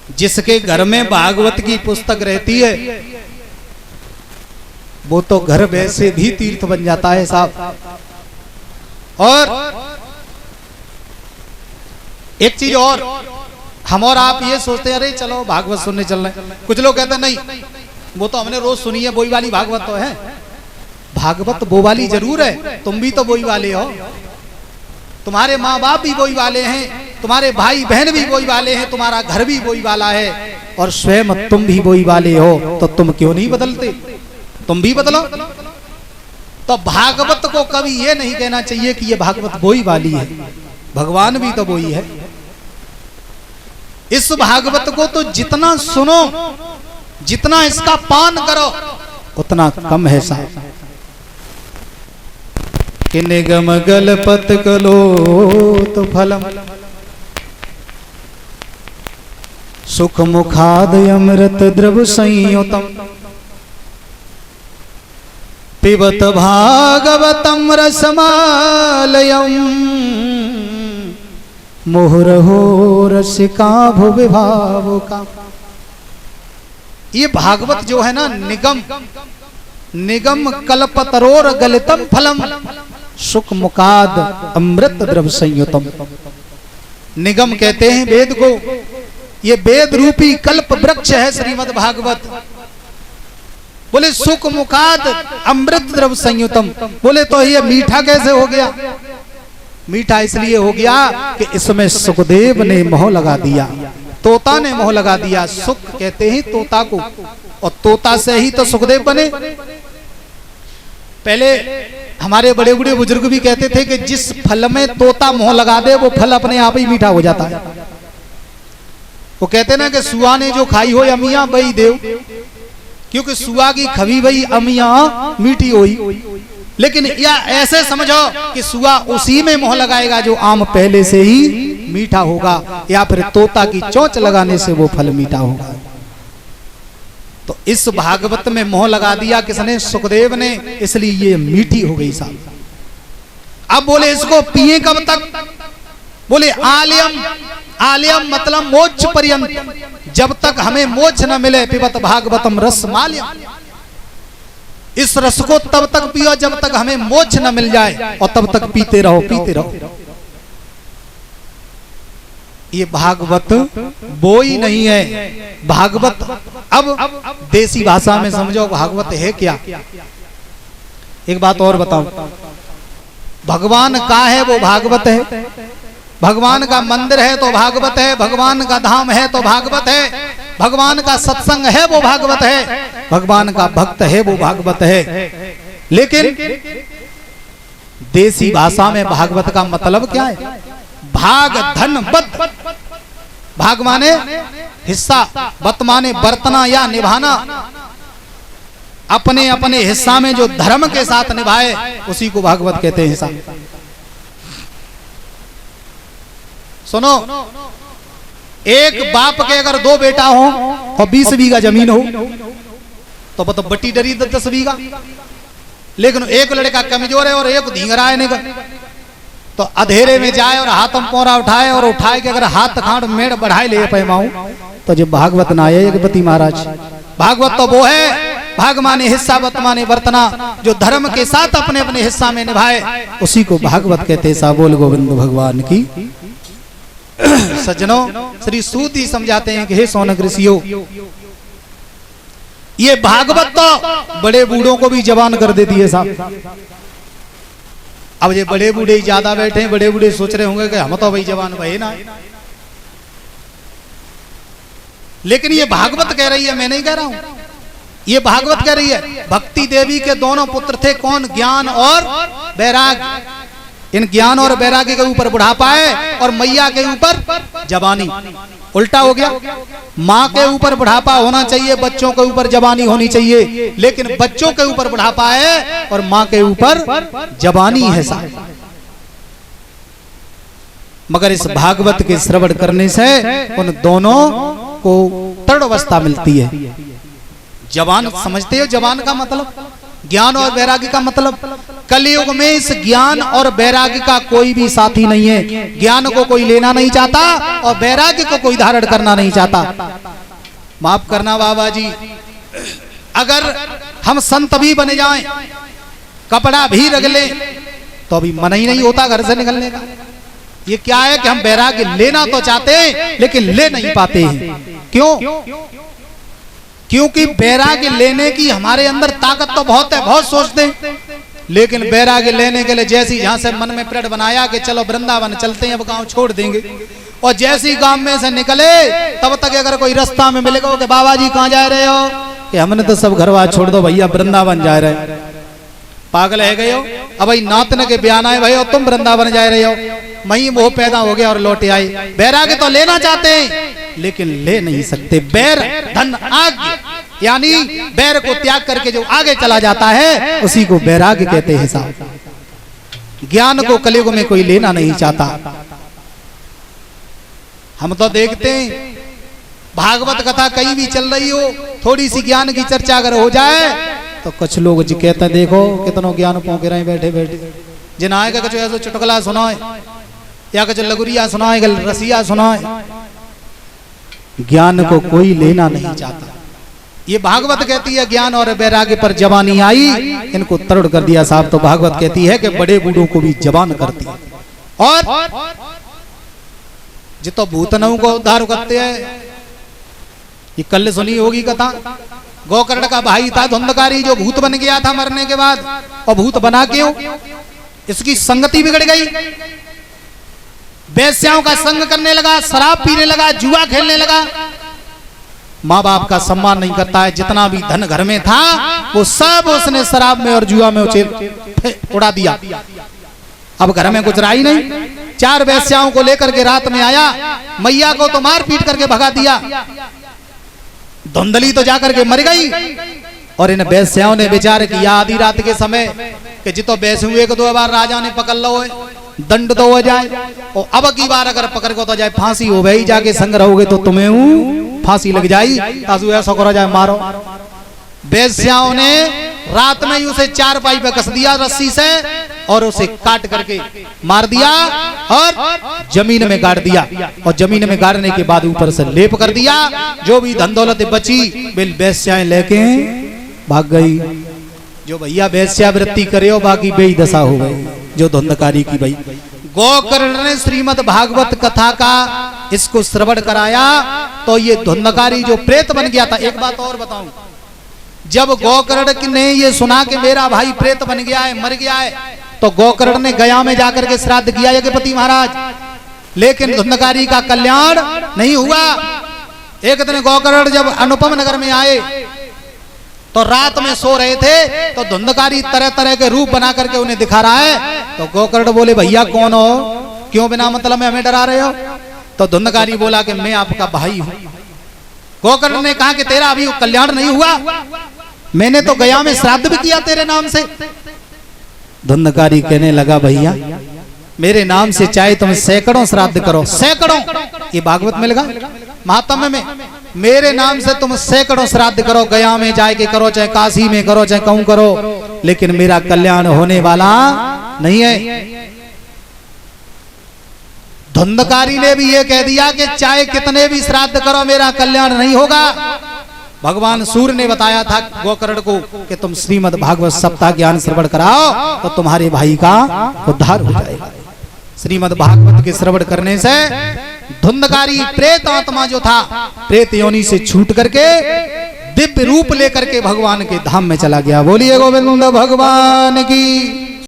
जिसके घर में भागवत की पुस्तक रहती है वो तो घर वैसे भी तीर्थ बन जाता है साहब। और एक चीज और, हम और आप ये सोचते हैं अरे चलो भागवत सुनने चल रहे, कुछ लोग कहते हैं नहीं वो तो हमने रोज सुनी है, वही वाली भागवत तो है। भागवत वो वाली जरूर है, तुम भी तो वही वाले हो, तुम्हारे माँ बाप भी वही वाले हैं, तुम्हारे भाई बहन भी वही वाले हैं, तुम्हारा घर भी वही वाला है और स्वयं तुम भी वही वाले हो, तो तुम क्यों नहीं बदलते, तुम भी बदलो। तो भागवत को कभी ये नहीं कहना चाहिए कि ये भागवत वही वाली है, भगवान भी तो वही है। इस भागवत को तो जितना सुनो, जितना इसका पान करो उतना कम है साहब। कि निगम गलपत कलो तो फलम सुख मुखाद अमृत द्रव संयुतम पिबत भागवतम रसमालयम मुहुरहो रसिका भुविभावुका। ये भागवत जो है ना, निगम निगम कल्पतरोर गलितम फलम सुख मुखाद अमृत द्रव संयुतम। निगम कहते हैं वेद को, ये वेद रूपी कल्प वृक्ष है श्रीमद् भागवत। बोले सुख मुखाद अमृत द्रव संयुतम, बोले तो ये मीठा कैसे हो गया? मीठा इसलिए हो गया कि इसमें सुखदेव ने मोह लगा दिया, तोता ने मोह लगा दिया। सुख कहते हैं तोता को, और तोता से ही तो सुखदेव बने। पहले हमारे बड़े बूढ़े बुजुर्ग भी कहते थे कि जिस फल में तोता मोह लगा दे वो फल अपने आप ही मीठा हो जाता है। वो कहते ना कि सुआ ने जो खाई हो अमिया वही देव, क्योंकि सुआ की खवी वही अमिया मीठी हुई। लेकिन या ऐसे समझो कि सुआ उसी में मोह लगाएगा जो आम पहले से ही मीठा होगा, या फिर तोता की चोंच लगाने से वो फल मीठा होगा। तो इस भागवत में मोह लगा दिया किसने? सुखदेव ने, इसलिए ये मीठी हो गई साहब। अब बोले इसको पिए कब तक? बोले आलयम, आलयम मतलब मोक्ष पर्यंत, जब तक हमें मोक्ष न मिले। पिबत भागवतम रसमालयम, इस रस को तब तक पियो जब तक हमें मोक्ष न मिल जाए, और तब तक पीते रहो पीते रहो। ये भागवत वो ही नहीं है। भागवत अब देसी भाषा में समझो भागवत है क्या। एक बात और बताओ, भगवान का है वो भागवत है, भगवान का मंदिर है तो भागवत है, भगवान का धाम है तो भागवत है, भगवान का सत्संग है वो भागवत है, भगवान का भक्त है वो भागवत है। लेकिन देसी भाषा में भागवत का मतलब क्या है? भाग धन बद, भाग माने हिस्सा, बत माने बरतना या निभाना। अपने अपने हिस्सा में जो धर्म के साथ निभाए उसी को भागवत कहते हैं। सुनो, एक बाप के अगर 2 बेटा हो और 20 बीघा जमीन हो तो बट्टी डरी 10 बीघा। लेकिन एक लड़का कमजोर है और एक धींगरा है, तो अधेरे में जाए और हाथों पोरा उठाए और उठाए के अगर हाथ खांड मेड़ बढ़ाए ले पैमाऊं तो जो भागवत ना है जगपति महाराज। भागवत तो वो है, भाग माने हिस्सा, बत माने बर्तना, जो धर्म के साथ अपने अपने हिस्सा में निभाए उसी को भागवत कहते। सा बोल गोविंद भगवान की। सज्जनों, श्री सूत ही समझाते हैं कि हे सौनक ऋषियों, ये भागवत तो बड़े बूढ़ों को भी जवान कर देती है साहब। अब ये बड़े बूढ़े ज्यादा बैठे हैं, बड़े बूढ़े सोच रहे होंगे कि हम तो भाई जवान भाई ना। लेकिन ये भागवत कह रही है, मैं नहीं कह रहा हूं, ये भागवत कह रही है। भक्ति देवी के दोनों पुत्र थे, कौन? ज्ञान और वैराग्य। इन ज्ञान और वैराग्य के ऊपर बुढ़ापा है और मैया के ऊपर जवानी। उल्टा हो गया, माँ के ऊपर बुढ़ापा होना चाहिए, बच्चों के ऊपर जवानी होनी चाहिए। लेकिन बच्चों के ऊपर बुढ़ापा है और माँ के ऊपर जवानी है साहब। मगर इस भागवत के श्रवण करने से उन दोनों को तृण अवस्था मिलती है। जवान समझते हो जवान का मतलब? ज्ञान और वैराग्य का मतलब, कलयुग में इस ज्ञान और वैराग्य का कोई भी साथी नहीं है। ज्ञान को कोई लेना नहीं चाहता और वैराग्य को कोई धारण करना नहीं चाहता। माफ करना बाबा जी, अगर हम संत भी बन जाएं, कपड़ा भी रख ले, तो अभी मन ही नहीं होता घर से निकलने का। ये क्या है कि हम वैराग्य लेना तो चाहते हैं लेकिन ले नहीं पाते हैं। क्यों? क्योंकि वैराग्य लेने की हमारे अंदर ताकत तो बहुत है, बहुत सोचते हैं, लेकिन वैराग्य लेने के लिए जैसी जहां से मन में प्रण बनाया कि चलो वृंदावन चलते हैं, अब गांव छोड़ देंगे, और जैसी गांव में से निकले तब तक अगर कोई रास्ता में मिलेगा कि बाबा जी कहाँ जा रहे हो, कि हमने तो सब घरवा छोड़ दो भैया, वृंदावन जा रहे हैं। पागल है गए हो? अब भाई नातन के बयान आए, भाई तुम वृंदावन जा रहे हो, वही मोह पैदा हो गया और लौटे आए। वैराग्य तो लेना चाहते हैं लेकिन ले नहीं सकते। बैर धन आज्ञा, यानी बैर को त्याग करके जो आगे चला जाता है उसी को वैराग्य कहते हैं साहब। ज्ञान को कलयुग में कोई लेना नहीं चाहता। हम तो देखते हैं भागवत कथा कहीं भी चल रही हो, थोड़ी सी ज्ञान की चर्चा अगर हो जाए तो कुछ लोग जी कहते हैं देखो कितना ज्ञान पहुंच रहे हैं बैठे बैठे। जिनाए का कुछ ऐसा चुटकुला सुनाए या कुछ लगुरिया सुनाए, रसिया सुनाए, ज्ञान को कोई लेना नहीं चाहता। ये भागवत कहती है ज्ञान और वैराग्य पर जवानी आई, इनको तरुड़ कर दिया साहब। तो भागवत कहती है कि बड़े बूढ़ों को भी जवान करती है। और जितो भूतनों को उद्धार करते हैं, ये कल सुनी होगी कथा। गोकर्ण का भाई था धुंधकारी, जो भूत बन गया था मरने के बाद। और भूत बना क्यों? इसकी संगति बिगड़ गई, वेश्याओं का संग करने लगा, शराब पीने लगा, जुआ खेलने लगा, माँ बाप का सम्मान नहीं करता है। जितना भी धन घर में था वो सब उसने शराब में और जुआ में उड़ा दिया। अब घर में कुछ रहा ही नहीं। 4 वेश्याओं को लेकर के रात में आया, मैया को तो मार पीट करके भगा दिया, धुंधली तो जाकर के मर गई। और इन वेश्याओं ने विचार किया आधी रात के समय कि जितो बैसे हुए को 2 बार राजा ने पकड़ लो है, दंड तो हो जाए, और अब की बार अगर पकड़ को तो जाए फांसी हो गई, जाके संग रहोगे तो तुम्हें फांसी लग जाई, ताजू ऐसा करो जाए मारो। वेश्याओं ने रात में ही उसे 4 पाई पे कस दिया रस्सी से और उसे काट करके मार दिया और जमीन में गाड़ दिया। और जमीन में गाड़ने के बाद ऊपर से लेप कर दिया। जो भी धन दौलत बची बिल वेश्याएं लेके भाग गई। जो भैया वेश्यावृत्ति करे हो बाकी बेदशा हो गई, जो धुंधकारी की भाई। गोकर्ण ने श्रीमद् भागवत कथा का इसको श्रवण कराया तो ये धुंधकारी जो प्रेत बन गया था। एक बात और बताऊं, जब गोकर्ण ने ये सुना कि मेरा भाई प्रेत बन गया है, मर गया है, तो गोकर्ण ने गया में जाकर के श्राद्ध किया यज्ञपति महाराज, लेकिन धुंधकारी का कल्याण नहीं हुआ। एक दिन गोकर्ण जब अनुपम नगर में आए तो रात में सो रहे थे, तो धुंधकारी तरह तरह के रूप बना करके उन्हें दिखा रहा है। तो गोकर्ण बोले भैया कौन हो, क्यों बिना मतलब में हमें डरा रहे हो? तो धुंधकारी बोला कि मैं आपका भाई हूं। गोकर्ण ने कहा कि तेरा अभी कल्याण नहीं हुआ, मैंने तो गया में श्राद्ध भी किया तेरे नाम से। धुंधकारी कहने लगा भैया मेरे नाम से चाहे तुम सैकड़ों श्राद्ध करो, सैकड़ों, ये भागवत में लगा महात्म्य में, मेरे नाम से तुम सैकड़ों श्राद्ध करो, गया में जाके करो, चाहे काशी में करो, चाहे कहूं करो, लेकिन मेरा कल्याण होने वाला नहीं है। धुंधकारी ने भी ये कह दिया कि चाहे कितने भी श्राद्ध करो मेरा कल्याण नहीं होगा। भगवान सूर्य ने बताया था गोकर्ण को कि तुम श्रीमद् भागवत सप्ताह ज्ञान श्रवण कराओ तो तुम्हारे भाई का उद्धार हो जाएगा। श्रीमद् भागवत के श्रवण करने से धुंधकारी प्रेत आत्मा जो था प्रेत योनि से छूट करके दिव्य रूप लेकर के भगवान के धाम में चला गया। बोलिए गोविंद भगवान की।